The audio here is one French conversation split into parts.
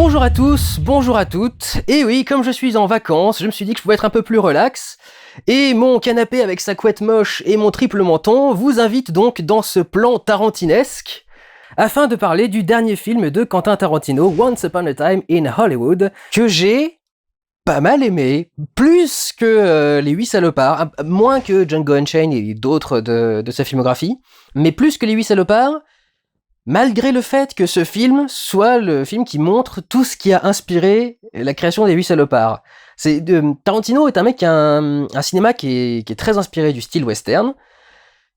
Bonjour à tous, bonjour à toutes, et oui, comme je suis en vacances, je me suis dit que je pouvais être un peu plus relax, et mon canapé avec sa couette moche et mon triple menton vous invite donc dans ce plan tarantinesque, afin de parler du dernier film de Quentin Tarantino, Once Upon a Time in Hollywood, que j'ai pas mal aimé, plus que Les 8 salopards, moins que Django Unchained et d'autres de sa filmographie, mais plus que Les 8 salopards, malgré le fait que ce film soit le film qui montre tout ce qui a inspiré la création des 8 salopards. Tarantino est un mec qui a un cinéma qui est très inspiré du style western,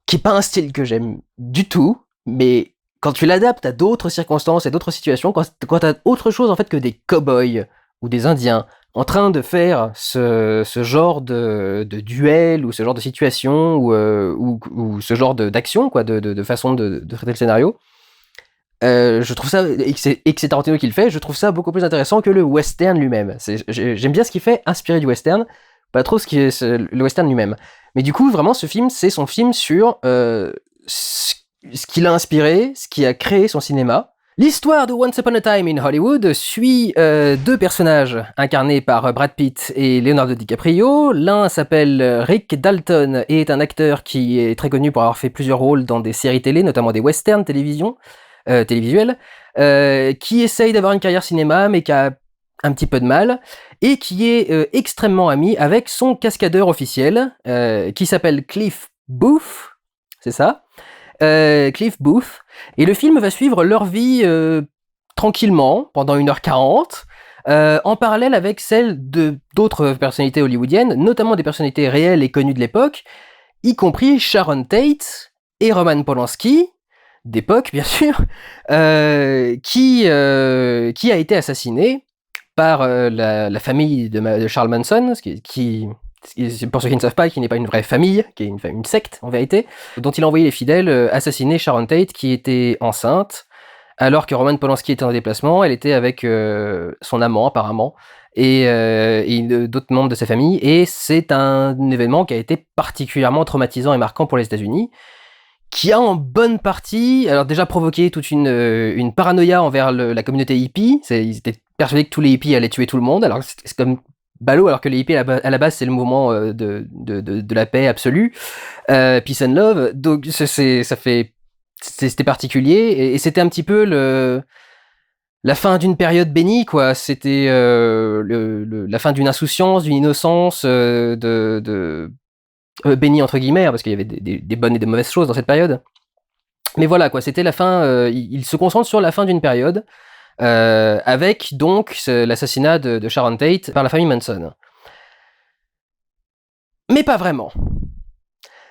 qui est pas un style que j'aime du tout, mais quand tu l'adaptes à d'autres circonstances et d'autres situations, quand t'as autre chose en fait que des cow-boys ou des indiens en train de faire ce genre de duel ou ce genre de situation ou ce genre d'action, quoi, de façon de traiter le scénario, je trouve ça, et que c'est Tarantino qui le fait, je trouve ça beaucoup plus intéressant que le western lui-même. J'aime bien ce qu'il fait, inspiré du western, pas trop le western lui-même. Mais du coup, vraiment, ce film, c'est son film sur ce qu'il a inspiré, ce qui a créé son cinéma. L'histoire de Once Upon a Time in Hollywood suit deux personnages incarnés par Brad Pitt et Leonardo DiCaprio. L'un s'appelle Rick Dalton et est un acteur qui est très connu pour avoir fait plusieurs rôles dans des séries télé, notamment des westerns télévisuels, qui essaye d'avoir une carrière cinéma mais qui a un petit peu de mal, et qui est extrêmement ami avec son cascadeur officiel, qui s'appelle Cliff Booth, c'est ça, Cliff Booth, et le film va suivre leur vie tranquillement, pendant 1h40, en parallèle avec celle d'autres personnalités hollywoodiennes, notamment des personnalités réelles et connues de l'époque, y compris Sharon Tate et Roman Polanski, d'époque bien sûr, qui a été assassiné par la famille de Charles Manson, pour ceux qui ne savent pas, qui n'est pas une vraie famille, qui est une secte en vérité, dont il a envoyé les fidèles assassiner Sharon Tate qui était enceinte, alors que Roman Polanski était en déplacement. Elle était avec son amant apparemment, et d'autres membres de sa famille, et c'est un événement qui a été particulièrement traumatisant et marquant pour les États-Unis, qui a en bonne partie, alors déjà provoqué toute une paranoïa envers la communauté hippie. Ils étaient persuadés que tous les hippies allaient tuer tout le monde, alors c'est comme ballot, alors que les hippies à la base c'est le mouvement de la paix absolue, peace and love. Donc c'était particulier, et c'était un petit peu la fin d'une période bénie, quoi. C'était la fin d'une insouciance, d'une innocence, béni entre guillemets, parce qu'il y avait des bonnes et des mauvaises choses dans cette période. Mais voilà, quoi, c'était la fin, il se concentre sur la fin d'une période, avec donc l'assassinat de Sharon Tate par la famille Manson. Mais pas vraiment.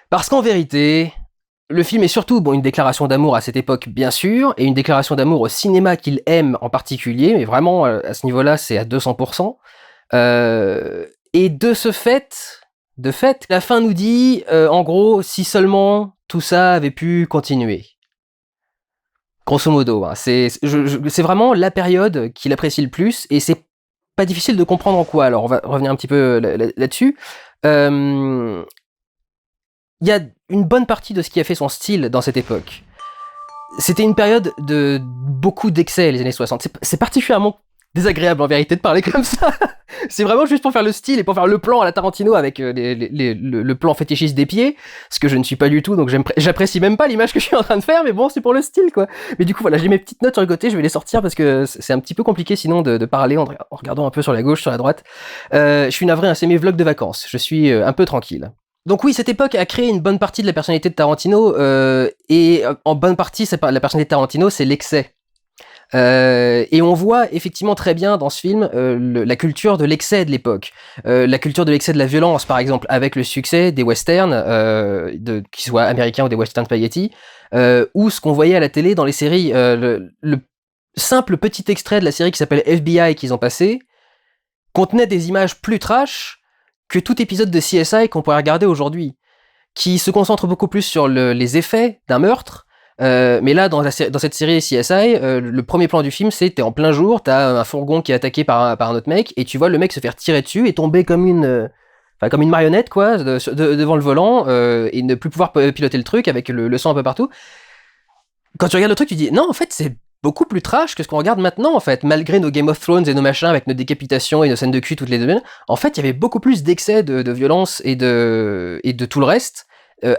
Parce qu'en vérité, le film est surtout une déclaration d'amour à cette époque, bien sûr, et une déclaration d'amour au cinéma qu'il aime en particulier, mais vraiment, à ce niveau-là, c'est à 200%. Et de ce fait, la fin nous dit, en gros, si seulement tout ça avait pu continuer. Grosso modo, hein. C'est vraiment la période qu'il apprécie le plus, et c'est pas difficile de comprendre en quoi. Alors, on va revenir un petit peu là-dessus. Il y a une bonne partie de ce qui a fait son style dans cette époque. C'était une période de beaucoup d'excès, les années 60. C'est particulièrement désagréable en vérité de parler comme ça. C'est vraiment juste pour faire le style et pour faire le plan à la Tarantino avec le plan fétichiste des pieds, ce que je ne suis pas du tout, donc j'apprécie même pas l'image que je suis en train de faire, mais bon, c'est pour le style, quoi. Mais du coup, voilà, j'ai mes petites notes sur le côté, je vais les sortir parce que c'est un petit peu compliqué sinon de parler en regardant un peu sur la gauche, sur la droite. Je suis navré, hein, c'est mes vlogs de vacances, je suis un peu tranquille. Donc oui, cette époque a créé une bonne partie de la personnalité de Tarantino, et en bonne partie, la personnalité de Tarantino, c'est l'excès. Et on voit effectivement très bien dans ce film la culture de l'excès de l'époque, la culture de l'excès de la violence, par exemple, avec le succès des westerns, qu'ils soient américains ou des western spaghetti, ou ce qu'on voyait à la télé dans les séries, le simple petit extrait de la série qui s'appelle FBI qu'ils ont passé contenait des images plus trash que tout épisode de CSI qu'on pourrait regarder aujourd'hui, qui se concentre beaucoup plus sur les effets d'un meurtre. Mais là, dans cette série CSI, le premier plan du film, c'est t'es en plein jour, t'as un fourgon qui est attaqué par un autre mec, et tu vois le mec se faire tirer dessus et tomber comme une marionnette, quoi, devant le volant, et ne plus pouvoir piloter le truc avec le sang un peu partout. Quand tu regardes le truc, tu dis non, en fait, beaucoup plus trash que ce qu'on regarde maintenant, en fait. Malgré nos Game of Thrones et nos machins avec nos décapitations et nos scènes de cul toutes les 2 semaines, en fait, il y avait beaucoup plus d'excès de violence et de tout le reste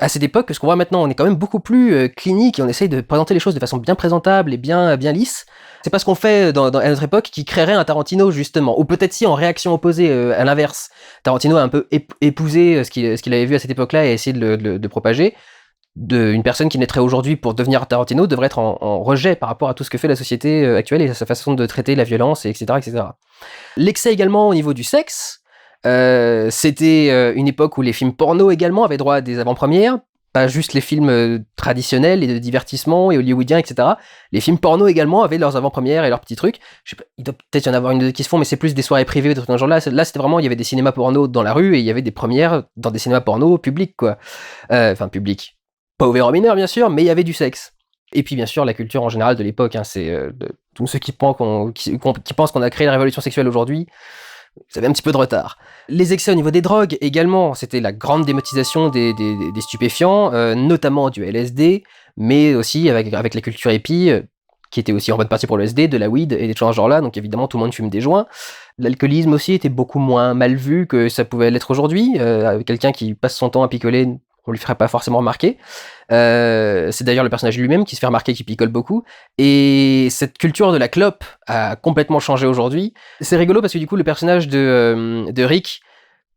à cette époque que ce qu'on voit maintenant. On est quand même beaucoup plus clinique et on essaye de présenter les choses de façon bien présentable et bien lisse. C'est pas ce qu'on fait à notre époque qui créerait un Tarantino, justement. Ou peut-être si, en réaction opposée, à l'inverse. Tarantino a un peu épousé ce qu'il avait vu à cette époque-là et essayé de le propager. Une personne qui naîtrait aujourd'hui pour devenir Tarantino devrait être en rejet par rapport à tout ce que fait la société actuelle et à sa façon de traiter la violence, etc., etc. L'excès également au niveau du sexe. C'était une époque où les films porno également avaient droit à des avant-premières, pas juste les films traditionnels et de divertissement et hollywoodiens, etc. Les films porno également avaient leurs avant-premières et leurs petits trucs. Je sais pas, il doit peut-être y en avoir une ou deux qui se font, mais c'est plus des soirées privées ou des trucs dans ce genre-là. Là, c'était vraiment, il y avait des cinémas porno dans la rue et il y avait des premières dans des cinémas porno publics, quoi. Enfin, publics. Pas ouverts aux mineurs, bien sûr, mais il y avait du sexe. Et puis, bien sûr, la culture en général de l'époque, hein, c'est tous ceux qui pensent qu'on a créé la révolution sexuelle aujourd'hui. Vous avez un petit peu de retard. Les excès au niveau des drogues également, c'était la grande démonétisation des stupéfiants, notamment du LSD, mais aussi avec la culture hippie, qui était aussi en bonne partie pour le LSD, de la weed et des choses dans ce genre-là, donc évidemment tout le monde fume des joints. L'alcoolisme aussi était beaucoup moins mal vu que ça pouvait l'être aujourd'hui. Quelqu'un qui passe son temps à picoler, on lui ferait pas forcément remarquer. C'est d'ailleurs le personnage lui-même qui se fait remarquer qu'il picole beaucoup. Et cette culture de la clope a complètement changé aujourd'hui. C'est rigolo parce que du coup, le personnage de Rick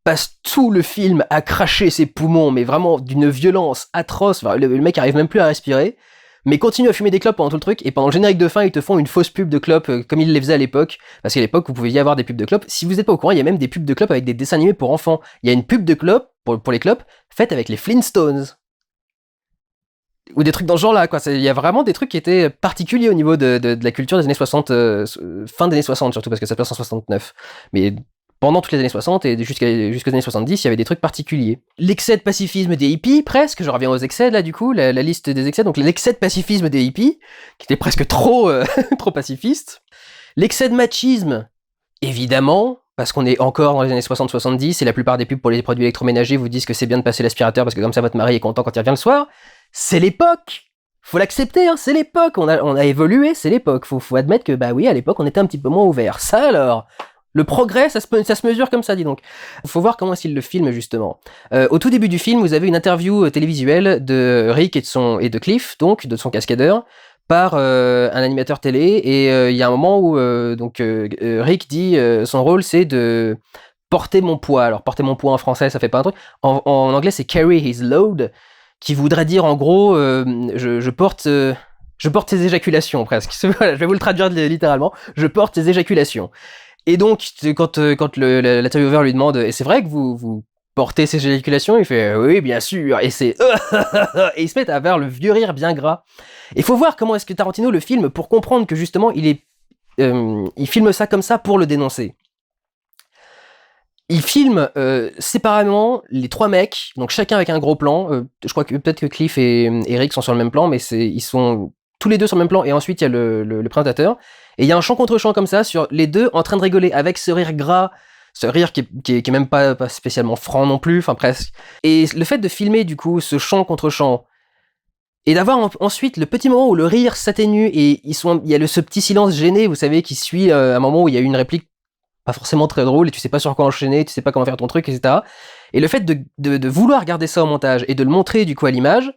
passe tout le film à cracher ses poumons, mais vraiment d'une violence atroce. Enfin, le mec arrive même plus à respirer, mais continue à fumer des clopes pendant tout le truc. Et pendant le générique de fin, ils te font une fausse pub de clopes comme ils les faisaient à l'époque. Parce qu'à l'époque, vous pouviez y avoir des pubs de clopes. Si vous n'êtes pas au courant, il y a même des pubs de clopes avec des dessins animés pour enfants. Il y a une pub de clopes, pour les clopes, faite avec les Flintstones. Ou des trucs dans ce genre-là, quoi. Il y a vraiment des trucs qui étaient particuliers au niveau de la culture des années 60, fin des années 60 surtout, parce que ça passe en 69. Mais pendant toutes les années 60 et jusqu'aux années 70, il y avait des trucs particuliers. L'excès de pacifisme des hippies, presque, je reviens aux excès là du coup, la liste des excès, donc l'excès de pacifisme des hippies, qui était presque trop, trop pacifiste. L'excès de machisme, évidemment, parce qu'on est encore dans les années 60-70, et la plupart des pubs pour les produits électroménagers vous disent que c'est bien de passer l'aspirateur parce que comme ça votre mari est content quand il revient le soir. C'est l'époque! Faut l'accepter, hein, c'est l'époque, on a évolué, c'est l'époque. Faut admettre que, bah oui, à l'époque, on était un petit peu moins ouvert. Ça alors, le progrès, ça se mesure comme ça, dis donc. Faut voir comment est-ce qu'il le filme, justement. Au tout début du film, vous avez une interview télévisuelle de Rick et de Cliff, donc, de son cascadeur, par un animateur télé, et il y a un moment où Rick dit son rôle, c'est de porter mon poids. Alors, porter mon poids en français, ça fait pas un truc. En anglais, c'est carry his load, qui voudrait dire en gros je porte tes éjaculations presque. Voilà, je vais vous le traduire littéralement. Je porte tes éjaculations. Et donc quand l'intervieweur lui demande et c'est vrai que vous portez ces éjaculations, il fait oui bien sûr et c'est et il se met à faire le vieux rire bien gras. Il faut voir comment est-ce que Tarantino le filme pour comprendre que justement il filme ça comme ça pour le dénoncer. Il filme séparément les trois mecs, donc chacun avec un gros plan. Je crois que peut-être que Cliff et Eric sont sur le même plan, mais ils sont tous les deux sur le même plan. Et ensuite, il y a le présentateur. Et il y a un champ contre champ comme ça, sur les deux en train de rigoler, avec ce rire gras, ce rire qui est même pas spécialement franc non plus, enfin presque. Et le fait de filmer du coup ce champ contre champ, et d'avoir ensuite le petit moment où le rire s'atténue, et il y a ce petit silence gêné, vous savez, qui suit un moment où il y a eu une réplique pas forcément très drôle, et tu sais pas sur quoi enchaîner, tu sais pas comment faire ton truc, etc. Et le fait de vouloir garder ça au montage, et de le montrer du coup à l'image,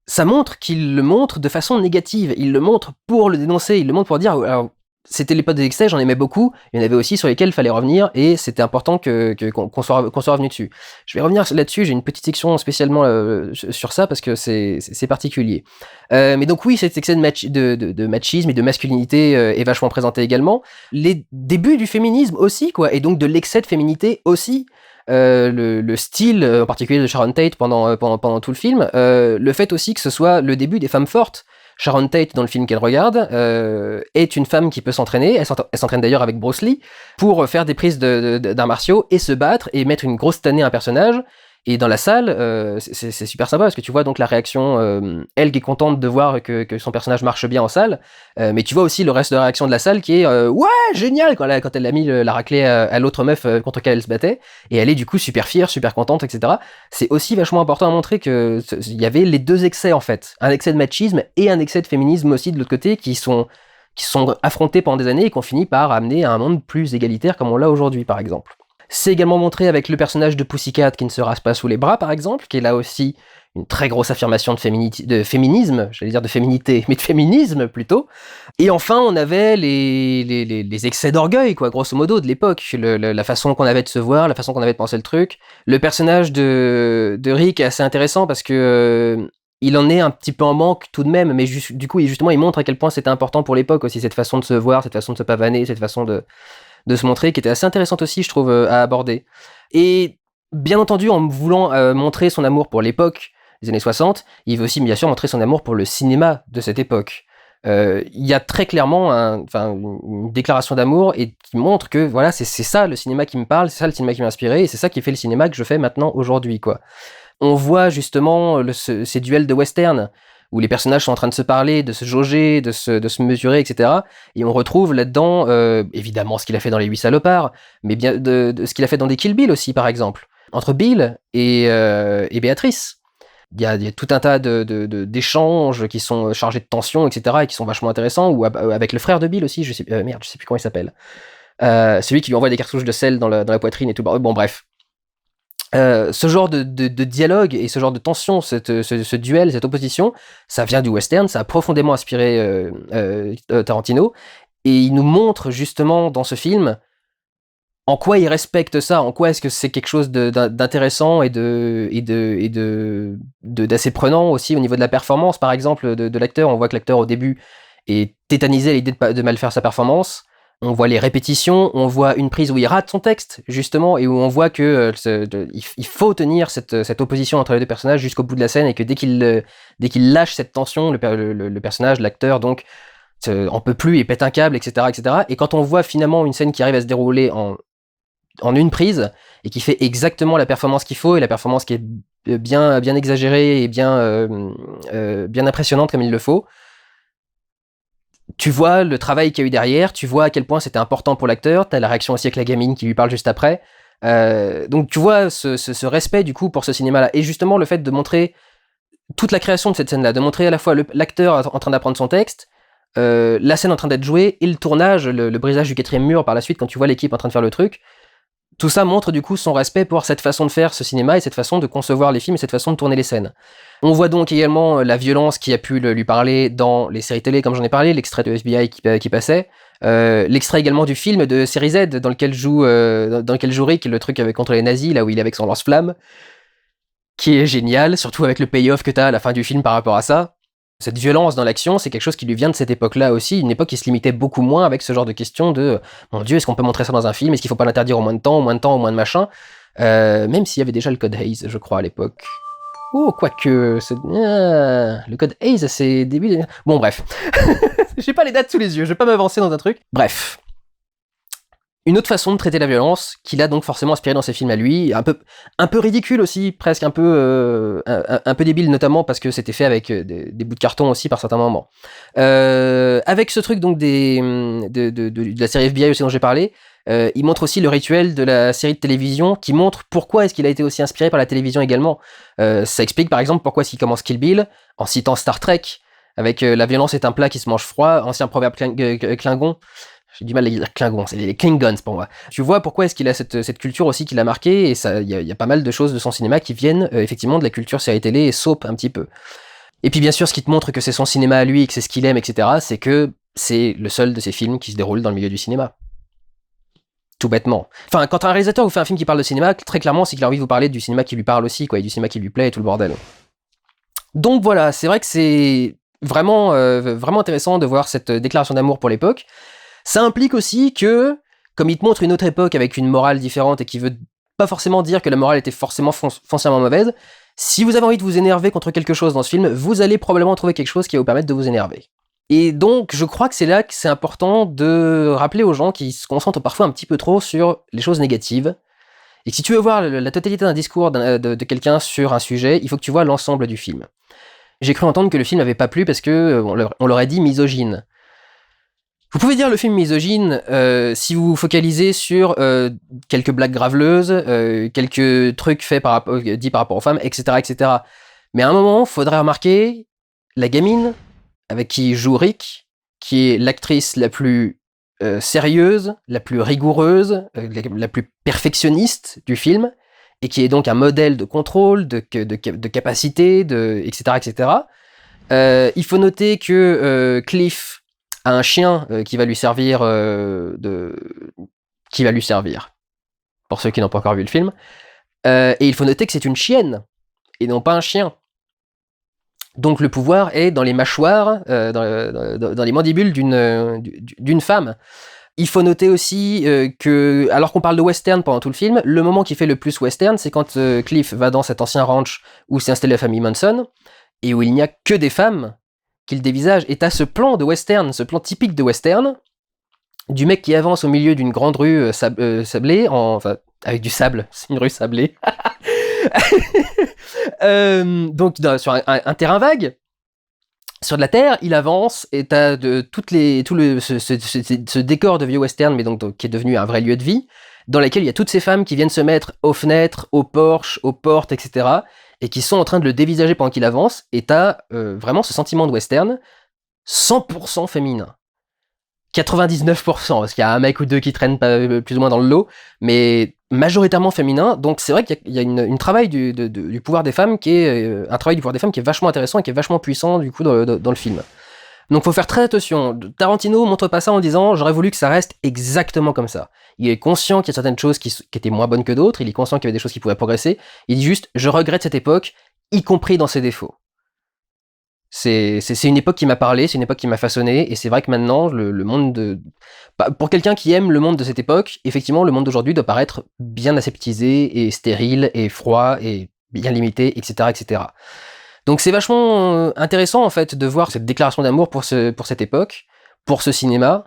ça montre qu'il le montre de façon négative, il le montre pour le dénoncer, il le montre pour dire, alors, c'était l'époque des excès, j'en aimais beaucoup, il y en avait aussi sur lesquels il fallait revenir, et c'était important qu'on soit revenu dessus. Je vais revenir là-dessus, j'ai une petite section spécialement sur ça, parce que c'est particulier. Mais donc oui, cet excès de machisme et de masculinité est vachement présenté également. Les débuts du féminisme aussi, quoi, et donc de l'excès de féminité aussi. Le style en particulier de Sharon Tate pendant tout le film, le fait aussi que ce soit le début des femmes fortes. Sharon Tate, dans le film qu'elle regarde, est une femme qui peut s'entraîner. Elle s'entraîne d'ailleurs avec Bruce Lee pour faire des prises d'arts martiaux et se battre et mettre une grosse tannée à un personnage. Et dans la salle, c'est super sympa parce que tu vois donc la réaction, elle qui est contente de voir que son personnage marche bien en salle, mais tu vois aussi le reste de la réaction de la salle qui est ouais, génial quand elle a mis la raclée à l'autre meuf contre laquelle elle se battait, et elle est du coup super fière, super contente, etc. C'est aussi vachement important à montrer que il y avait les deux excès en fait, un excès de machisme et un excès de féminisme aussi de l'autre côté qui sont affrontés pendant des années et qui ont fini par amener à un monde plus égalitaire comme on l'a aujourd'hui par exemple. C'est également montré avec le personnage de Pussycat qui ne se rase pas sous les bras, par exemple, qui est là aussi une très grosse affirmation de féminisme, j'allais dire de féminité, mais de féminisme plutôt. Et enfin, on avait les excès d'orgueil, quoi, grosso modo, de l'époque. La façon qu'on avait de se voir, la façon qu'on avait de penser le truc. Le personnage de Rick est assez intéressant parce que il en est un petit peu en manque tout de même, mais du coup, justement, il montre à quel point c'était important pour l'époque aussi, cette façon de se voir, cette façon de se pavaner, cette façon de se montrer, qui était assez intéressante aussi, je trouve, à aborder. Et bien entendu, en voulant montrer son amour pour l'époque des années 60, il veut aussi bien sûr montrer son amour pour le cinéma de cette époque. Il y a très clairement une déclaration d'amour et qui montre que voilà, c'est ça le cinéma qui me parle, c'est ça le cinéma qui m'a inspiré, et c'est ça qui fait le cinéma que je fais maintenant aujourd'hui, quoi. On voit justement ces duels de western où les personnages sont en train de se parler, de se jauger, de se mesurer, etc. Et on retrouve là-dedans, évidemment, ce qu'il a fait dans Les 8 salopards, mais bien de ce qu'il a fait dans des Kill Bill aussi, par exemple. Entre Bill et Béatrice. Il y a tout un tas d'échanges qui sont chargés de tension, etc., et qui sont vachement intéressants, ou avec le frère de Bill aussi, je sais plus comment il s'appelle. Celui qui lui envoie des cartouches de sel dans la poitrine et tout. Bon, bref. Ce genre de dialogue et ce genre de tension, ce duel, cette opposition, ça vient du western, ça a profondément inspiré Tarantino, et il nous montre justement dans ce film en quoi il respecte ça, en quoi est-ce que c'est quelque chose d'intéressant et d'assez prenant aussi au niveau de la performance, par exemple, de l'acteur. On voit que l'acteur au début est tétanisé à l'idée de mal faire sa performance. On voit les répétitions, on voit une prise où il rate son texte, justement, et où on voit que il faut tenir cette opposition entre les deux personnages jusqu'au bout de la scène, et que dès qu'il lâche cette tension, le personnage, l'acteur, donc, en peut plus, il pète un câble, etc., etc. Et quand on voit finalement une scène qui arrive à se dérouler en une prise, et qui fait exactement la performance qu'il faut, et la performance qui est bien exagérée et bien impressionnante comme il le faut, tu vois le travail qu'il y a eu derrière, tu vois à quel point c'était important pour l'acteur, t'as la réaction aussi avec la gamine qui lui parle juste après. Donc tu vois ce respect du coup pour ce cinéma-là. Et justement le fait de montrer toute la création de cette scène-là, de montrer à la fois l'acteur en train d'apprendre son texte, la scène en train d'être jouée, et le tournage, le brisage du quatrième mur par la suite quand tu vois l'équipe en train de faire le truc. Tout ça montre du coup son respect pour cette façon de faire ce cinéma, et cette façon de concevoir les films, et cette façon de tourner les scènes. On voit donc également la violence qui a pu lui parler dans les séries télé, comme j'en ai parlé, l'extrait de FBI qui passait, l'extrait également du film de Série Z dans lequel joue Rick, le truc contre les nazis, là où il est avec son lance-flamme, qui est génial, surtout avec le payoff que t'as à la fin du film par rapport à ça. Cette violence dans l'action, c'est quelque chose qui lui vient de cette époque-là aussi, une époque qui se limitait beaucoup moins avec ce genre de questions de mon Dieu, est-ce qu'on peut montrer ça dans un film, est-ce qu'il faut pas l'interdire au moins de temps, au moins de machin, même s'il y avait déjà le code Hays, je crois, à l'époque. Oh, quoique, le code Hays, c'est début... Bon, bref. J'ai pas les dates sous les yeux, je vais pas m'avancer dans un truc. Bref. Une autre façon de traiter la violence, qu'il a donc forcément inspiré dans ses films à lui, un peu ridicule aussi, presque un peu débile, notamment parce que c'était fait avec des bouts de carton aussi par certains moments. Avec ce truc donc de la série FBI aussi dont j'ai parlé, il montre aussi le rituel de la série de télévision, qui montre pourquoi est-ce qu'il a été aussi inspiré par la télévision également. Ça explique par exemple pourquoi est-ce qu'il commence Kill Bill en citant Star Trek, avec la violence est un plat qui se mange froid, ancien proverbe Klingon. J'ai du mal à dire Klingon, c'est les Klingons pour moi. Tu vois pourquoi est-ce qu'il a cette culture aussi qui l'a marqué, et ça, il y a pas mal de choses de son cinéma qui viennent effectivement de la culture série télé et soap un petit peu. Et puis bien sûr, ce qui te montre que c'est son cinéma à lui et que c'est ce qu'il aime, etc., c'est que c'est le seul de ses films qui se déroule dans le milieu du cinéma. Tout bêtement. Enfin, quand un réalisateur vous fait un film qui parle de cinéma, très clairement, c'est qu'il a envie de vous parler du cinéma qui lui parle aussi, quoi, et du cinéma qui lui plaît et tout le bordel. Donc voilà, c'est vrai que c'est vraiment, vraiment intéressant de voir cette déclaration d'amour pour l'époque. Ça implique aussi que, comme il te montre une autre époque avec une morale différente et qui veut pas forcément dire que la morale était forcément foncièrement mauvaise, si vous avez envie de vous énerver contre quelque chose dans ce film, vous allez probablement trouver quelque chose qui va vous permettre de vous énerver. Et donc, je crois que c'est là que c'est important de rappeler aux gens qui se concentrent parfois un petit peu trop sur les choses négatives, Et que si tu veux voir la totalité d'un discours de quelqu'un sur un sujet, il faut que tu vois l'ensemble du film. J'ai cru entendre que le film n'avait pas plu parce que on leur a dit misogyne. Vous pouvez dire le film misogyne si vous vous focalisez sur quelques blagues graveleuses, quelques trucs faits dits par rapport aux femmes, etc., etc. Mais à un moment, il faudrait remarquer la gamine avec qui joue Rick, qui est l'actrice la plus sérieuse, la plus rigoureuse, la plus perfectionniste du film, et qui est donc un modèle de contrôle, de capacité, etc., etc. Il faut noter que Cliff a un chien qui va lui servir pour ceux qui n'ont pas encore vu le film. Et il faut noter que c'est une chienne et non pas un chien. Donc le pouvoir est dans les mâchoires, dans les mandibules d'une femme. Il faut noter aussi que, alors qu'on parle de western pendant tout le film, le moment qui fait le plus western, c'est quand Cliff va dans cet ancien ranch où s'est installée la famille Manson, et où il n'y a que des femmes qu'il dévisage. Et t'as ce plan de western, ce plan typique de western, du mec qui avance au milieu d'une grande rue sablée, enfin, avec du sable, c'est une rue sablée. Donc sur un terrain vague, sur de la terre, il avance et t'as ce décor de vieux western, mais donc qui est devenu un vrai lieu de vie, dans lequel il y a toutes ces femmes qui viennent se mettre aux fenêtres, aux porches, aux portes, etc., et qui sont en train de le dévisager pendant qu'il avance, et t'as vraiment ce sentiment de western 100% féminin. 99%, parce qu'il y a un mec ou deux qui traînent plus ou moins dans le lot, mais majoritairement féminin. Donc c'est vrai qu'il y a une travail du pouvoir des femmes qui est un travail du pouvoir des femmes qui est vachement intéressant et qui est vachement puissant du coup dans le film. Donc faut faire très attention. Tarantino montre pas ça en disant j'aurais voulu que ça reste exactement comme ça. Il est conscient qu'il y a certaines choses qui étaient moins bonnes que d'autres, il est conscient qu'il y avait des choses qui pouvaient progresser. Il dit juste je regrette cette époque, y compris dans ses défauts. C'est une époque qui m'a parlé, c'est une époque qui m'a façonné, et c'est vrai que maintenant, le monde pour quelqu'un qui aime le monde de cette époque, effectivement, le monde d'aujourd'hui doit paraître bien aseptisé, et stérile, et froid, et bien limité, etc., etc. Donc c'est vachement intéressant, en fait, de voir cette déclaration d'amour pour cette époque, pour ce cinéma,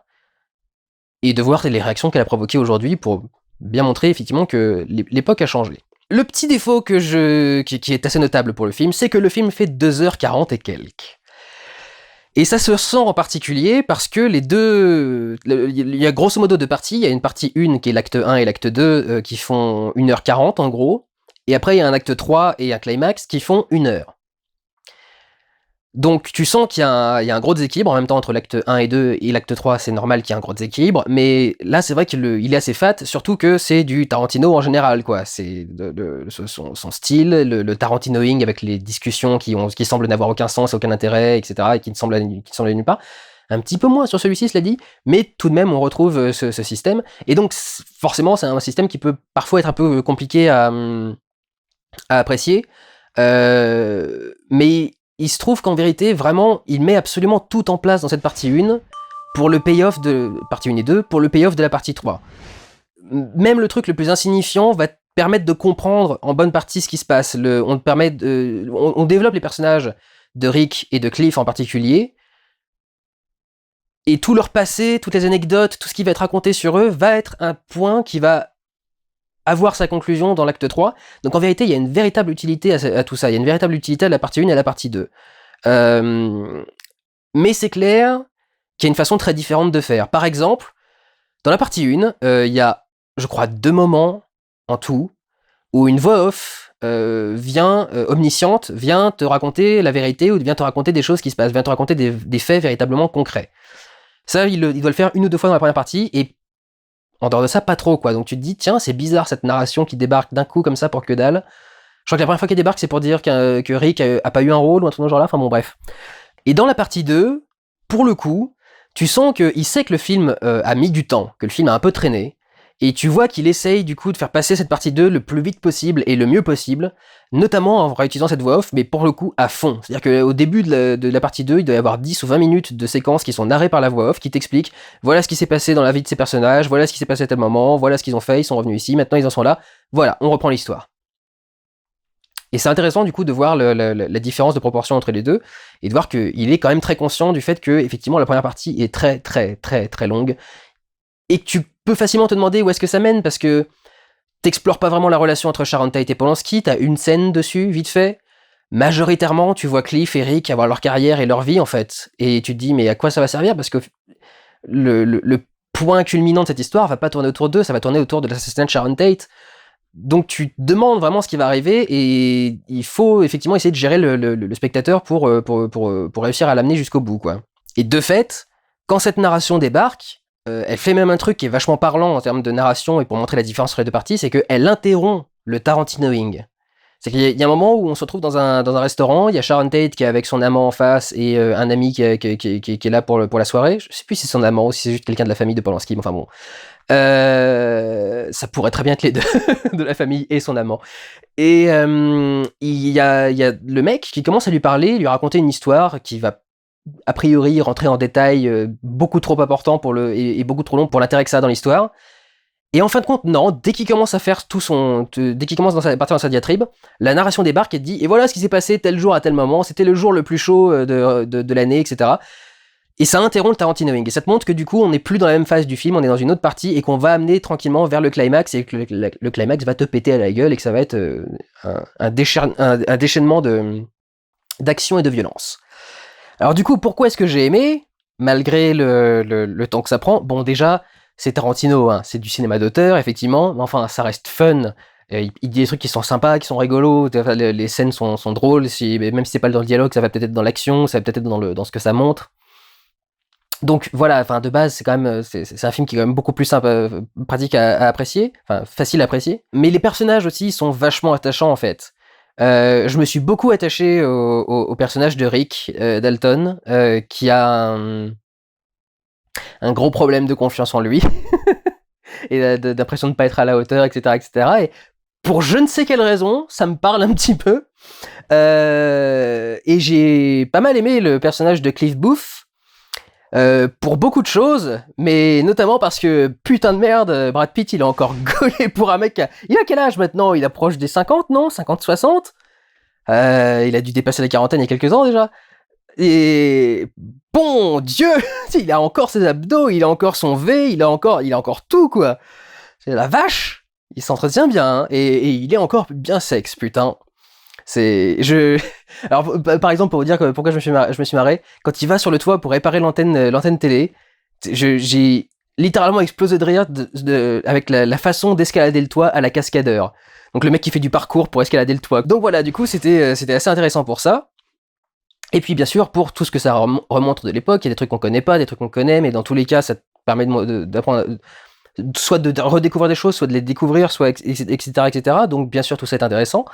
et de voir les réactions qu'elle a provoquées aujourd'hui pour bien montrer, effectivement, que l'époque a changé. Le petit défaut qui est assez notable pour le film, c'est que le film fait 2h40 et quelques. Et ça se sent en particulier parce que il y a grosso modo deux parties. Il y a une partie 1 qui est l'acte 1 et l'acte 2 qui font 1h40 en gros. Et après il y a un acte 3 et un climax qui font 1h. Donc tu sens qu'il y a un gros déséquilibre en même temps entre l'acte 1 et 2 et l'acte 3, c'est normal qu'il y ait un gros déséquilibre, mais là c'est vrai qu'il est assez fat, surtout que c'est du Tarantino en général, quoi. C'est son style, le Tarantinoing avec les discussions qui semblent n'avoir aucun sens et aucun intérêt, etc., et qui ne semblent nulle part. Un petit peu moins sur celui-ci, cela dit, mais tout de même on retrouve ce système, et donc forcément c'est un système qui peut parfois être un peu compliqué à apprécier, mais il se trouve qu'en vérité, vraiment, il met absolument tout en place dans cette partie 1 pour le payoff de partie 1 et 2, pour le payoff de la partie 3. Même le truc le plus insignifiant va te permettre de comprendre en bonne partie ce qui se passe. On développe les personnages de Rick et de Cliff en particulier, et tout leur passé, toutes les anecdotes, tout ce qui va être raconté sur eux va être un point qui va avoir sa conclusion dans l'acte 3. Donc en vérité, il y a une véritable utilité à tout ça. Il y a une véritable utilité à la partie 1 et à la partie 2. Mais c'est clair qu'il y a une façon très différente de faire. Par exemple, dans la partie 1, il y a, je crois, 2 moments en tout où une voix off omnisciente, vient te raconter la vérité ou vient te raconter des choses qui se passent, vient te raconter des faits véritablement concrets. Ça, il doit le faire 1 ou 2 fois dans la première partie, et en dehors de ça, pas trop, quoi. Donc tu te dis, tiens, c'est bizarre cette narration qui débarque d'un coup comme ça pour que dalle. Je crois que la première fois qu'elle débarque, c'est pour dire que Rick a pas eu un rôle ou un truc dans ce genre-là. Enfin bon, bref. Et dans la partie 2, pour le coup, tu sens qu'il sait que le film a mis du temps, que le film a un peu traîné. Et tu vois qu'il essaye du coup de faire passer cette partie 2 le plus vite possible et le mieux possible, notamment en réutilisant cette voix off, mais pour le coup à fond. C'est-à-dire qu'au début de la partie 2, il doit y avoir 10 ou 20 minutes de séquences qui sont narrées par la voix off, qui t'expliquent voilà ce qui s'est passé dans la vie de ces personnages, voilà ce qui s'est passé à tel moment, voilà ce qu'ils ont fait, ils sont revenus ici, maintenant ils en sont là, voilà, on reprend l'histoire. Et c'est intéressant du coup de voir la différence de proportion entre les deux, et de voir qu'il est quand même très conscient du fait que effectivement la première partie est très très très très longue, et que tu peux facilement te demander où est-ce que ça mène, parce que t'explores pas vraiment la relation entre Sharon Tate et Polanski, t'as une scène dessus, vite fait. Majoritairement, tu vois Cliff et Rick avoir leur carrière et leur vie, en fait. Et tu te dis, mais à quoi ça va servir? Parce que le point culminant de cette histoire va pas tourner autour d'eux, ça va tourner autour de l'assassinat de Sharon Tate. Donc tu te demandes vraiment ce qui va arriver et il faut effectivement essayer de gérer le spectateur pour réussir à l'amener jusqu'au bout, quoi. Et de fait, quand cette narration débarque, elle fait même un truc qui est vachement parlant en termes de narration et pour montrer la différence entre les deux parties, c'est qu'elle interrompt le Tarantinoing. C'est qu'il y a un moment où on se retrouve dans un restaurant, il y a Sharon Tate qui est avec son amant en face et un ami qui est là pour la soirée. Je sais plus si c'est son amant ou si c'est juste quelqu'un de la famille de Polanski, mais enfin bon. Ça pourrait très bien être les deux, de la famille et son amant. Et il y a le mec qui commence à lui parler, lui raconter une histoire qui va a priori rentrer en détail beaucoup trop important et beaucoup trop long pour l'intérêt que ça a dans l'histoire. Et en fin de compte, non, dès qu'il commence à faire dès qu'il commence partir dans sa diatribe, la narration débarque et dit, et voilà ce qui s'est passé tel jour à tel moment, c'était le jour le plus chaud de l'année, etc. Et ça interrompt le Tarantinoing. Et ça te montre que du coup, on n'est plus dans la même phase du film, on est dans une autre partie et qu'on va amener tranquillement vers le climax et que le climax va te péter à la gueule et que ça va être un déchaînement d'action et de violence. Alors du coup, pourquoi est-ce que j'ai aimé, malgré le temps que ça prend? Bon, déjà, c'est Tarantino, hein, c'est du cinéma d'auteur, effectivement, mais enfin, ça reste fun. Il dit des trucs qui sont sympas, qui sont rigolos, les scènes sont drôles, même si c'est pas dans le dialogue, ça va peut-être être dans l'action, ça va peut-être être dans ce que ça montre. Donc voilà, enfin de base, c'est quand même c'est un film qui est quand même beaucoup plus simple, pratique à apprécier, enfin facile à apprécier. Mais les personnages aussi sont vachement attachants en fait. Je me suis beaucoup attaché au personnage de Rick Dalton, qui a un gros problème de confiance en lui et d'impression de ne pas être à la hauteur, etc., etc. Et pour je ne sais quelle raison, ça me parle un petit peu. Et j'ai pas mal aimé le personnage de Cliff Booth. Pour beaucoup de choses, mais notamment parce que, putain de merde, Brad Pitt, il est encore gaulé pour un mec il a quel âge maintenant? Il approche des 50, non? 50-60? Il a dû dépasser la quarantaine il y a quelques ans déjà. Et bon Dieu, il a encore ses abdos, il a encore son V, il a encore tout, quoi. C'est la vache. Il s'entretient bien, hein, et il est encore bien sexe, putain. Alors par exemple, pour vous dire pourquoi je me suis marré, quand il va sur le toit pour réparer l'antenne télé, j'ai littéralement explosé de rire avec la façon d'escalader le toit à la cascadeur. Donc le mec qui fait du parcours pour escalader le toit. Donc voilà, du coup c'était assez intéressant pour ça. Et puis bien sûr pour tout ce que ça remonte de l'époque, il y a des trucs qu'on connaît pas, des trucs qu'on connaît, mais dans tous les cas ça te permet d'apprendre, soit de redécouvrir des choses, soit de les découvrir, soit etc. Donc bien sûr tout ça est intéressant.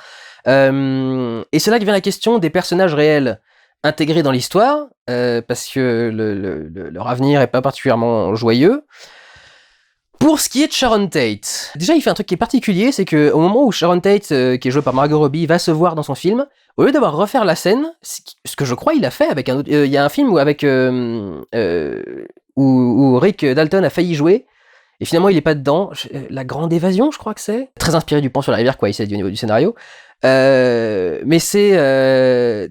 Et c'est là que vient la question des personnages réels intégrés dans l'histoire, parce que leur avenir est pas particulièrement joyeux. Pour ce qui est de Sharon Tate, déjà il fait un truc qui est particulier, c'est que au moment où Sharon Tate, qui est jouée par Margot Robbie, va se voir dans son film, au lieu d'avoir refaire la scène, ce que je crois il a fait avec un autre, il y a un film où Rick Dalton a failli jouer. Et finalement, il est pas dedans. La Grande Évasion, je crois que c'est. Très inspiré du Pont sur la rivière, quoi, il s'est dit au niveau du scénario. Mais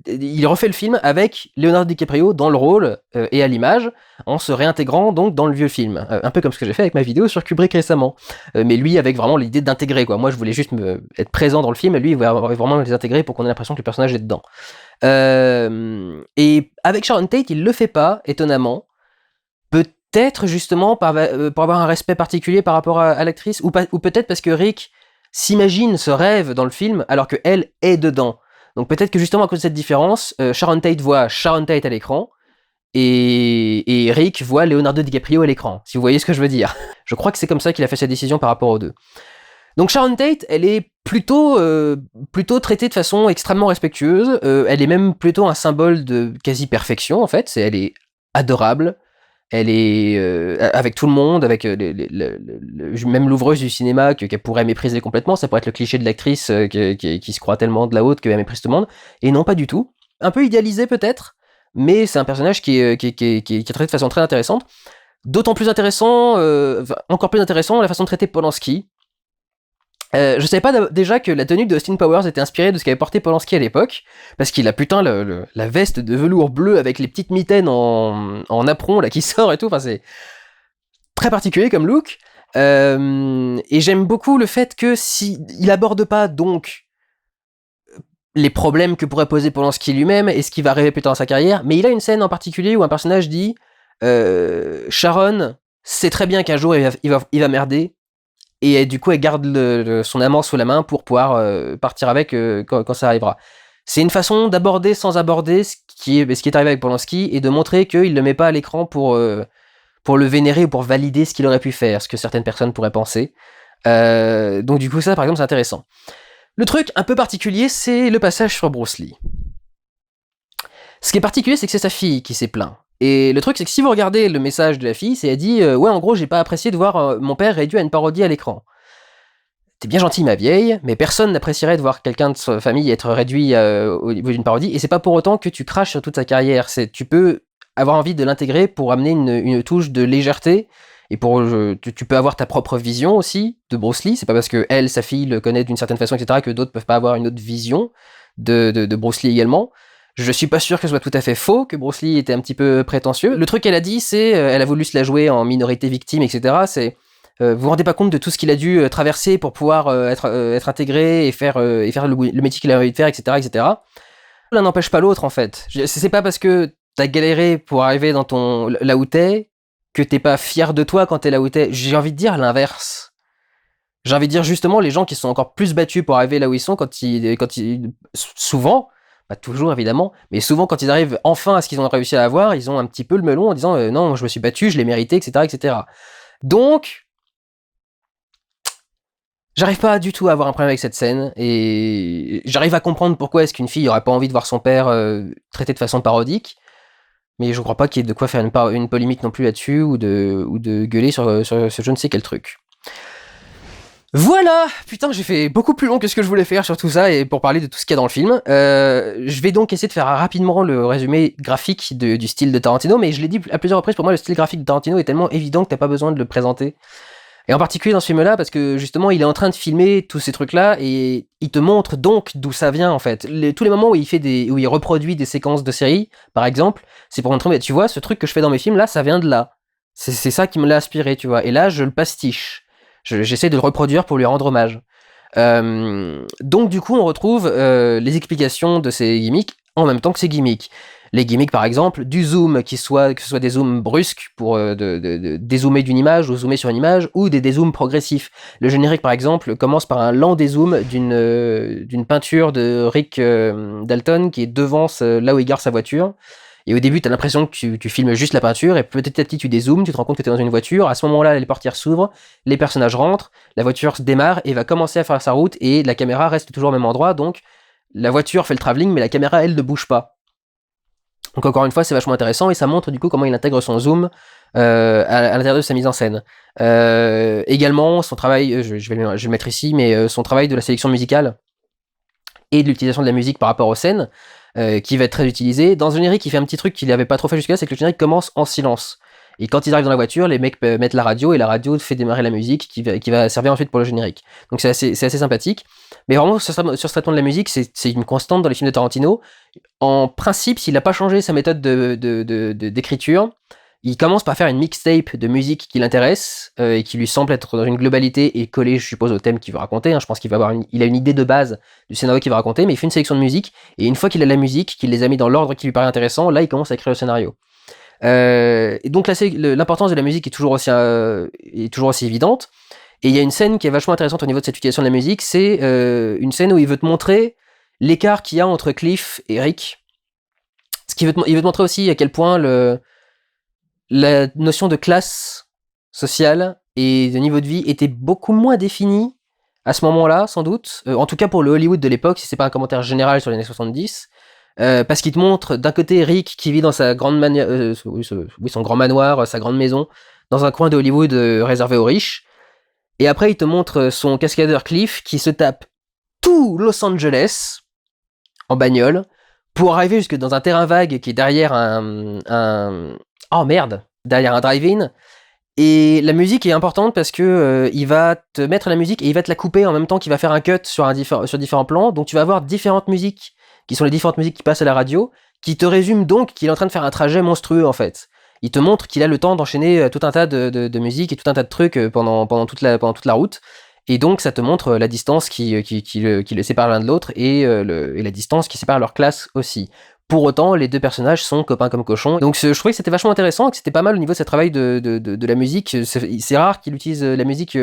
il refait le film avec Leonardo DiCaprio dans le rôle et à l'image, en se réintégrant donc dans le vieux film. Un peu comme ce que j'ai fait avec ma vidéo sur Kubrick récemment. Mais lui, avec vraiment l'idée d'intégrer, quoi. Moi, je voulais juste être présent dans le film, et lui, il voulait vraiment les intégrer pour qu'on ait l'impression que le personnage est dedans. Et avec Sharon Tate, il le fait pas, étonnamment. Peut-être justement pour avoir un respect particulier par rapport à l'actrice, ou peut-être parce que Rick s'imagine ce rêve dans le film alors qu'elle est dedans. Donc peut-être que justement à cause de cette différence, Sharon Tate voit Sharon Tate à l'écran et Rick voit Leonardo DiCaprio à l'écran, si vous voyez ce que je veux dire. Je crois que c'est comme ça qu'il a fait sa décision par rapport aux deux. Donc Sharon Tate, elle est plutôt traitée de façon extrêmement respectueuse, elle est même plutôt un symbole de quasi-perfection en fait, elle est adorable. Elle est avec tout le monde, avec même l'ouvreuse du cinéma qu'elle pourrait mépriser complètement. Ça pourrait être le cliché de l'actrice qui se croit tellement de la haute qu'elle méprise tout le monde. Et non, pas du tout. Un peu idéalisé peut-être, mais c'est un personnage qui est traité de façon très intéressante. D'autant plus intéressant, encore plus intéressant, la façon de traiter Polanski. Je savais pas déjà que la tenue de Austin Powers était inspirée de ce qu'avait porté Polanski à l'époque, parce qu'il a putain la veste de velours bleu avec les petites mitaines en apron là qui sort et tout, enfin c'est très particulier comme look. Et j'aime beaucoup le fait que si il aborde pas donc les problèmes que pourrait poser Polanski lui-même et ce qui va arriver plus tard dans sa carrière, mais il a une scène en particulier où un personnage dit Sharon sait très bien qu'un jour il va merder, et du coup elle garde son amant sous la main pour pouvoir partir avec quand ça arrivera. C'est une façon d'aborder sans aborder ce qui est arrivé avec Polanski et de montrer qu'il le met pas à l'écran pour le vénérer ou pour valider ce qu'il aurait pu faire, ce que certaines personnes pourraient penser. Donc du coup ça par exemple c'est intéressant. Le truc un peu particulier, c'est le passage sur Bruce Lee. Ce qui est particulier, c'est que c'est sa fille qui s'est plaint. Et le truc, c'est que si vous regardez le message de la fille, c'est elle dit ouais, en gros, j'ai pas apprécié de voir mon père réduit à une parodie à l'écran. T'es bien gentil, ma vieille, mais personne n'apprécierait de voir quelqu'un de sa famille être réduit au niveau d'une parodie. Et c'est pas pour autant que tu craches sur toute sa carrière. Tu peux avoir envie de l'intégrer pour amener une touche de légèreté. Et tu peux avoir ta propre vision aussi de Bruce Lee. C'est pas parce que elle, sa fille, le connaît d'une certaine façon, etc., que d'autres peuvent pas avoir une autre vision de Bruce Lee également. Je suis pas sûr que ce soit tout à fait faux, que Bruce Lee était un petit peu prétentieux. Le truc qu'elle a dit, c'est elle a voulu se la jouer en minorité victime, etc. C'est vous vous rendez pas compte de tout ce qu'il a dû traverser pour pouvoir être intégré et faire le métier qu'il a envie de faire, etc., etc. L'un n'empêche pas l'autre en fait. C'est pas parce que t'as galéré pour arriver là où t'es que t'es pas fier de toi quand t'es là où t'es. J'ai envie de dire l'inverse. J'ai envie de dire justement les gens qui sont encore plus battus pour arriver là où ils sont quand ils souvent, pas toujours évidemment, mais souvent quand ils arrivent enfin à ce qu'ils ont réussi à avoir, ils ont un petit peu le melon en disant non, je me suis battu, je l'ai mérité, etc., etc. Donc j'arrive pas du tout à avoir un problème avec cette scène et j'arrive à comprendre pourquoi est-ce qu'une fille aurait pas envie de voir son père traité de façon parodique, mais je crois pas qu'il y ait de quoi faire une polémique non plus là-dessus ou de gueuler sur ce je ne sais quel truc. Voilà, putain, j'ai fait beaucoup plus long que ce que je voulais faire sur tout ça et pour parler de tout ce qu'il y a dans le film. Je vais donc essayer de faire rapidement le résumé graphique du style de Tarantino, mais je l'ai dit à plusieurs reprises, pour moi le style graphique de Tarantino est tellement évident que t'as pas besoin de le présenter. Et en particulier dans ce film-là, parce que justement, il est en train de filmer tous ces trucs-là et il te montre donc d'où ça vient en fait. Tous les moments où il reproduit des séquences de séries, par exemple, c'est pour montrer, mais tu vois, ce truc que je fais dans mes films là, ça vient de là. C'est ça qui me l'a inspiré, tu vois. Et là, je le pastiche. J'essaie de le reproduire pour lui rendre hommage. Donc du coup, on retrouve les explications de ces gimmicks en même temps que ces gimmicks. Les gimmicks, par exemple, du zoom, que ce soit des zooms brusques pour dézoomer d'une image ou zoomer sur une image, ou des dézooms progressifs. Le générique, par exemple, commence par un lent dézoom d'une peinture de Rick Dalton qui est devant là où il gare sa voiture. Et au début, t'as l'impression que tu filmes juste la peinture, et petit à petit, tu dézoomes, tu te rends compte que t'es dans une voiture. À ce moment-là, les portières s'ouvrent, les personnages rentrent, la voiture se démarre et va commencer à faire sa route, et la caméra reste toujours au même endroit, donc la voiture fait le travelling, mais la caméra, elle, ne bouge pas. Donc encore une fois, c'est vachement intéressant, et ça montre du coup comment il intègre son zoom à l'intérieur de sa mise en scène. Également, son travail, je vais le mettre ici, mais son travail de la sélection musicale et de l'utilisation de la musique par rapport aux scènes, qui va être très utilisé. Dans le générique, il fait un petit truc qu'il n'avait pas trop fait jusque-là, c'est que le générique commence en silence. Et quand ils arrivent dans la voiture, les mecs mettent la radio, et la radio fait démarrer la musique qui va servir ensuite pour le générique. Donc c'est assez sympathique. Mais vraiment, sur ce traitement de la musique, c'est une constante dans les films de Tarantino. En principe, s'il n'a pas changé sa méthode d'écriture, il commence par faire une mixtape de musique qui l'intéresse et qui lui semble être dans une globalité et collée, je suppose, au thème qu'il veut raconter. Je pense qu'il il a une idée de base du scénario qu'il va raconter, mais il fait une sélection de musique, et une fois qu'il a la musique, qu'il les a mis dans l'ordre qui lui paraît intéressant, là il commence à écrire le scénario. Et donc là, l'importance de la musique est toujours aussi évidente. Et il y a une scène qui est vachement intéressante au niveau de cette utilisation de la musique, c'est une scène où il veut te montrer l'écart qu'il y a entre Cliff et Rick. Il veut te montrer aussi à quel point la notion de classe sociale et de niveau de vie était beaucoup moins définie à ce moment-là, sans doute. En tout cas pour le Hollywood de l'époque, si c'est pas un commentaire général sur les années 70. Parce qu'il te montre d'un côté Rick qui vit dans sa grande son grand manoir, sa grande maison, dans un coin de Hollywood réservé aux riches. Et après, il te montre son cascadeur Cliff qui se tape tout Los Angeles en bagnole pour arriver jusque dans un terrain vague qui est derrière derrière un drive-in. Et la musique est importante parce que il va te mettre la musique et il va te la couper en même temps qu'il va faire un cut sur différents plans. Donc tu vas avoir différentes musiques qui sont les différentes musiques qui passent à la radio, qui te résument donc qu'il est en train de faire un trajet monstrueux en fait. il te montre qu'il a le temps d'enchaîner tout un tas de musique et tout un tas de trucs pendant toute la route. Et donc, ça te montre la distance qui le sépare l'un de l'autre et la distance qui sépare leur classe aussi. Pour autant, les deux personnages sont copains comme cochons. Donc, je trouvais que c'était vachement intéressant et que c'était pas mal au niveau de ce travail de la musique. C'est rare qu'il utilise la musique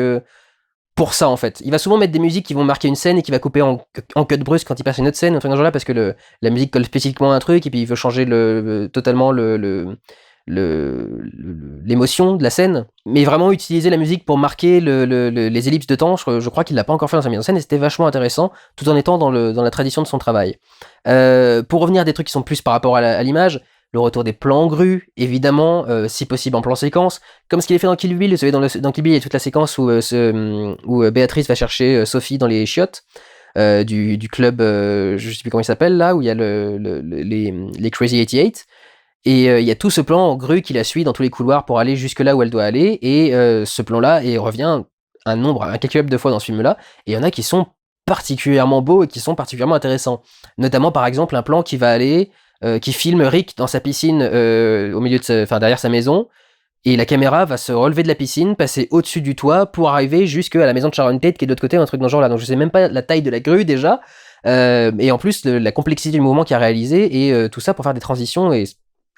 pour ça, en fait. Il va souvent mettre des musiques qui vont marquer une scène et qui va couper en cut brusque quand il passe une autre scène, un truc dans ce genre-là, parce que la musique colle spécifiquement à un truc et puis il veut changer totalement l'émotion de la scène, mais vraiment utiliser la musique pour marquer les ellipses de temps, je crois qu'il l'a pas encore fait dans sa mise en scène, et c'était vachement intéressant, tout en étant dans la tradition de son travail. Pour revenir à des trucs qui sont plus par rapport à l'image, le retour des plans grus, évidemment, si possible en plan séquence, comme ce qu'il a fait dans Kill Bill. Vous savez, dans Kill Bill, il y a toute la séquence où Béatrice va chercher Sophie dans les chiottes du club, je sais plus comment il s'appelle là, où il y a les Crazy 88. Et il y a tout ce plan en grue qui la suit dans tous les couloirs pour aller jusque là où elle doit aller. Et ce plan-là revient un nombre incalculable de fois dans ce film-là. Et il y en a qui sont particulièrement beaux et qui sont particulièrement intéressants. Notamment, par exemple, un plan qui filme Rick dans sa piscine au milieu derrière sa maison. Et la caméra va se relever de la piscine, passer au-dessus du toit pour arriver jusqu'à la maison de Sharon Tate qui est de l'autre côté, un truc dans ce genre-là. Donc je sais même pas la taille de la grue déjà. Et en plus, la complexité du mouvement qu'il a réalisé et tout ça pour faire des transitions et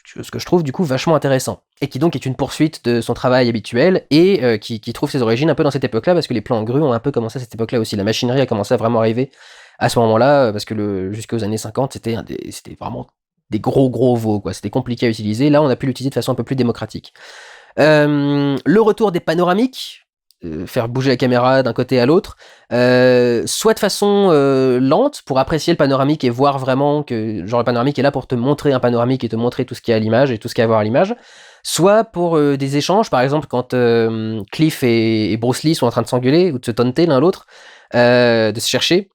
ce que je trouve du coup vachement intéressant. Et qui donc est une poursuite de son travail habituel et qui trouve ses origines un peu dans cette époque-là parce que les plans en grue ont un peu commencé à cette époque-là aussi. La machinerie a commencé à vraiment arriver à ce moment-là parce que jusqu'aux années 50, c'était vraiment des gros veaux, quoi. C'était compliqué à utiliser. Là, on a pu l'utiliser de façon un peu plus démocratique. Le retour des panoramiques, faire bouger la caméra d'un côté à l'autre, soit de façon lente pour apprécier le panoramique et voir vraiment que genre le panoramique est là pour te montrer un panoramique et te montrer tout ce qu'il y a à l'image et tout ce qu'il y a à voir à l'image, soit pour des échanges, par exemple quand Cliff et Bruce Lee sont en train de s'engueuler ou de se taunter l'un l'autre, de se chercher.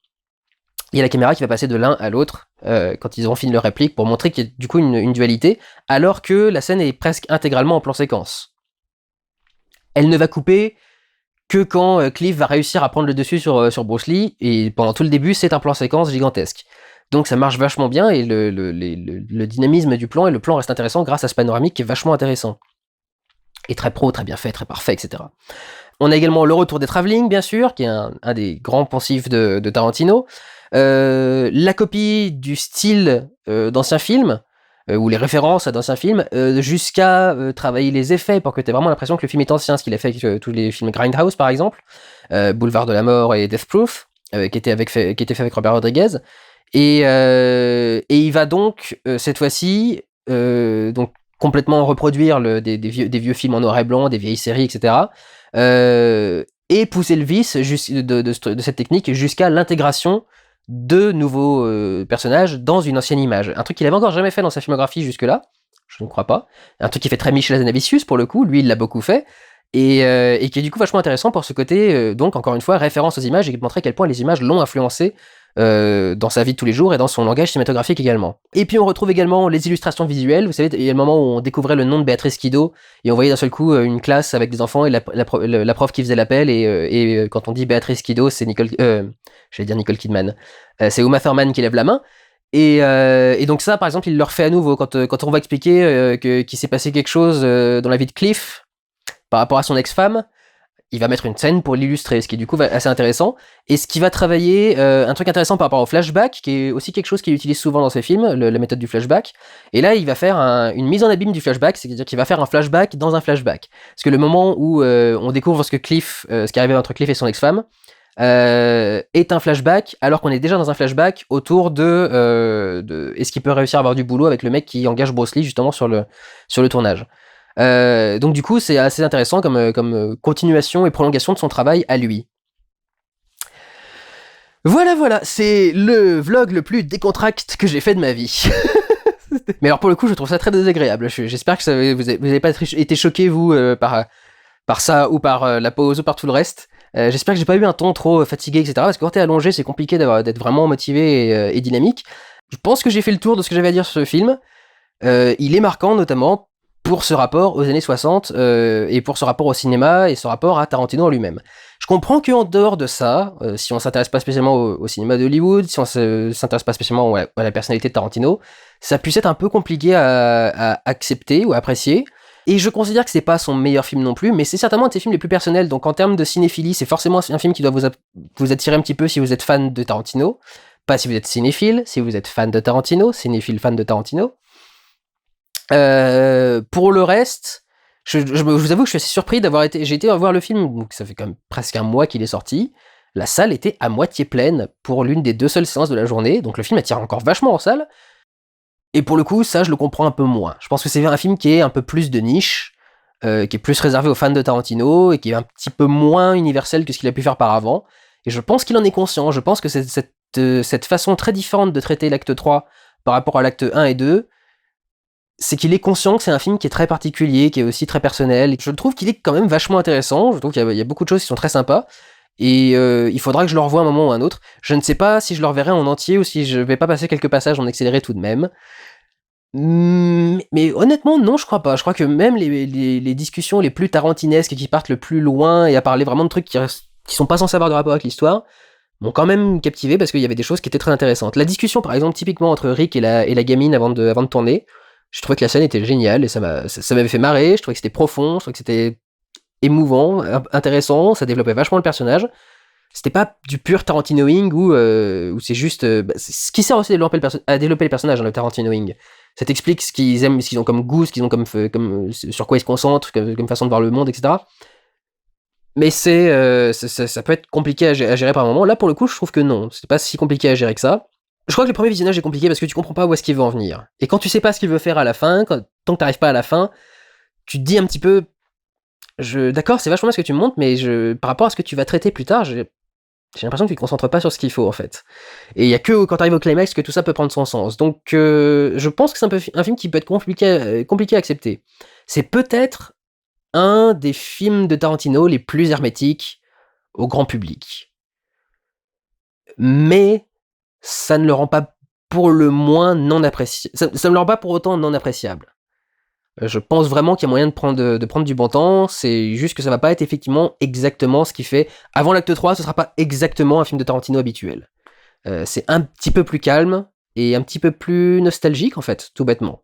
Il y a la caméra qui va passer de l'un à l'autre quand ils auront fini leur réplique pour montrer qu'il y a du coup une dualité, alors que la scène est presque intégralement en plan séquence. Elle ne va couper que quand Cliff va réussir à prendre le dessus sur Bruce Lee, et pendant tout le début, c'est un plan séquence gigantesque. Donc ça marche vachement bien, et le dynamisme du plan, et le plan reste intéressant grâce à ce panoramique qui est vachement intéressant. Et très pro, très bien fait, très parfait, etc. On a également le retour des travelling, bien sûr, qui est un des grands poncifs de Tarantino. La copie du style d'anciens films, ou les références à d'anciens films, jusqu'à travailler les effets pour que tu aies vraiment l'impression que le film est ancien, ce qu'il a fait avec tous les films Grindhouse, par exemple, Boulevard de la Mort et Death Proof, qui était fait avec Robert Rodriguez. Et il va donc, cette fois-ci, donc complètement reproduire des vieux films en noir et blanc, des vieilles séries, etc. Et pousser le vice de cette technique jusqu'à l'intégration de nouveaux personnages dans une ancienne image. Un truc qu'il avait encore jamais fait dans sa filmographie jusque-là, je ne crois pas. Un truc qui fait très Michel Hazanavicius pour le coup, lui il l'a beaucoup fait, et qui est du coup vachement intéressant pour ce côté, donc encore une fois, référence aux images et qui montrait à quel point les images l'ont influencé dans sa vie de tous les jours et dans son langage cinématographique également. Et puis on retrouve également les illustrations visuelles. Vous savez, il y a le moment où on découvrait le nom de Béatrice Kiddo et on voyait d'un seul coup une classe avec des enfants et la prof qui faisait l'appel et quand on dit Béatrice Kiddo, c'est j'allais dire Nicole Kidman, c'est Uma Thurman qui lève la main. Et donc ça, par exemple, il le refait à nouveau quand on va expliquer qu'il s'est passé quelque chose dans la vie de Cliff par rapport à son ex-femme. Il va mettre une scène pour l'illustrer, ce qui est du coup assez intéressant. Et ce qui va travailler, un truc intéressant par rapport au flashback, qui est aussi quelque chose qu'il utilise souvent dans ses films, la méthode du flashback. Et là, il va faire une mise en abîme du flashback, c'est-à-dire qu'il va faire un flashback dans un flashback. Parce que le moment où on découvre ce qui est arrivé entre Cliff et son ex-femme, est un flashback, alors qu'on est déjà dans un flashback autour de est-ce qu'il peut réussir à avoir du boulot avec le mec qui engage Bruce Lee justement sur le tournage. Donc du coup c'est assez intéressant comme continuation et prolongation de son travail à lui. Voilà, c'est le vlog le plus décontracté que j'ai fait de ma vie. Mais alors pour le coup je trouve ça très désagréable. J'espère que vous avez pas été choqués vous par ça ou par la pause ou par tout le reste. J'espère que j'ai pas eu un ton trop fatigué, etc. Parce que quand t'es allongé c'est compliqué d'être vraiment motivé et dynamique. Je pense que j'ai fait le tour de ce que j'avais à dire sur ce film. Il est marquant notamment pour ce rapport aux années 60 et pour ce rapport au cinéma et ce rapport à Tarantino en lui-même. Je comprends qu'en dehors de ça, si on s'intéresse pas spécialement au cinéma d'Hollywood, si on s'intéresse pas spécialement à la personnalité de Tarantino, ça puisse être un peu compliqué à accepter ou à apprécier. Et je considère que c'est pas son meilleur film non plus, mais c'est certainement un de ses films les plus personnels, donc en termes de cinéphilie, c'est forcément un film qui doit vous attirer un petit peu si vous êtes fan de Tarantino. Pas si vous êtes cinéphile, si vous êtes fan de Tarantino, cinéphile fan de Tarantino. Pour le reste, je vous avoue que je suis assez surpris j'ai été voir le film, donc ça fait quand même presque un mois qu'il est sorti. La salle était à moitié pleine pour l'une des 2 seules séances de la journée, donc le film attire encore vachement en salle. Et pour le coup, ça, je le comprends un peu moins. Je pense que c'est un film qui est un peu plus de niche, qui est plus réservé aux fans de Tarantino, et qui est un petit peu moins universel que ce qu'il a pu faire par avant. Et je pense qu'il en est conscient. Je pense que cette façon très différente de traiter l'acte 3 par rapport à l'acte 1 et 2, c'est qu'il est conscient que c'est un film qui est très particulier, qui est aussi très personnel. Et je trouve qu'il est quand même vachement intéressant. Je trouve qu'il y a beaucoup de choses qui sont très sympas. Et il faudra que je le revoie un moment ou un autre. Je ne sais pas si je le reverrai en entier ou si je vais pas passer quelques passages en accéléré tout de même. Mais honnêtement, non, je crois pas. Je crois que même les discussions les plus tarantinesques et qui partent le plus loin et à parler vraiment de trucs qui sont pas censés avoir de rapport avec l'histoire, m'ont quand même captivé parce qu'il y avait des choses qui étaient très intéressantes. La discussion, par exemple, typiquement entre Rick et la gamine avant de tourner, je trouvais que la scène était géniale et ça m'avait fait marrer. Je trouvais que c'était profond, je trouvais que c'était émouvant, intéressant, ça développait vachement le personnage. C'était pas du pur Tarantinoing où c'est juste... c'est ce qui sert aussi à développer les personnages, le Tarantinoing. Ça t'explique ce qu'ils aiment, ce qu'ils ont comme goût, ce qu'ils ont comme sur quoi ils se concentrent, comme façon de voir le monde, etc. Mais ça peut être compliqué à gérer par moment. Là, pour le coup, je trouve que non. C'est pas si compliqué à gérer que ça. Je crois que le premier visionnage est compliqué parce que tu comprends pas où est-ce qu'il veut en venir. Et quand tu sais pas ce qu'il veut faire à la fin, tant que t'arrives pas à la fin, tu te dis un petit peu... D'accord, c'est vachement bien ce que tu me montres, mais par rapport à ce que tu vas traiter plus tard, j'ai l'impression que tu te concentres pas sur ce qu'il faut en fait. Et il y a que quand t'arrives au climax que tout ça peut prendre son sens. Donc je pense que c'est un film qui peut être compliqué à accepter. C'est peut-être un des films de Tarantino les plus hermétiques au grand public. Mais ça ne le rend pas pour le moins non appréciable. Ça ne le rend pas pour autant non appréciable. Je pense vraiment qu'il y a moyen de prendre du bon temps, c'est juste que ça va pas être effectivement exactement ce qu'il fait. Avant l'acte 3, ce sera pas exactement un film de Tarantino habituel. C'est un petit peu plus calme et un petit peu plus nostalgique en fait, tout bêtement.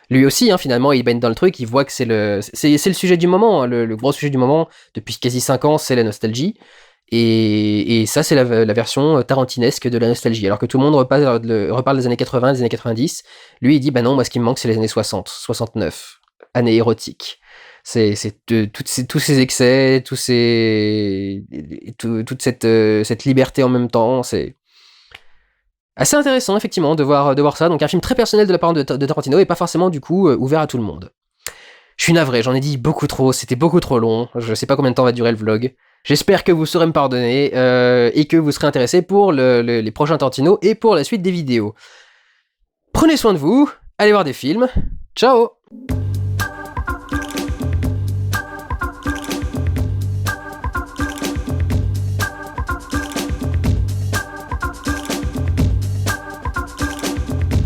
Lui aussi, hein, finalement, il baigne dans le truc, il voit que c'est le sujet du moment, hein, le gros sujet du moment, depuis quasi 5 ans, c'est la nostalgie. Et ça, c'est la version tarantinesque de la nostalgie. Alors que tout le monde reparle des années 80, des années 90. Lui, il dit, bah non, moi, ce qui me manque, c'est les années 60, 69. Année érotique. Tous ces excès, toute cette liberté en même temps, c'est assez intéressant, effectivement, de voir ça. Donc un film très personnel de la part de Tarantino et pas forcément, du coup, ouvert à tout le monde. Je suis navré, j'en ai dit beaucoup trop, c'était beaucoup trop long. Je sais pas combien de temps va durer le vlog. J'espère que vous saurez me pardonner et que vous serez intéressés pour les prochains Tarantino et pour la suite des vidéos. Prenez soin de vous, allez voir des films. Ciao!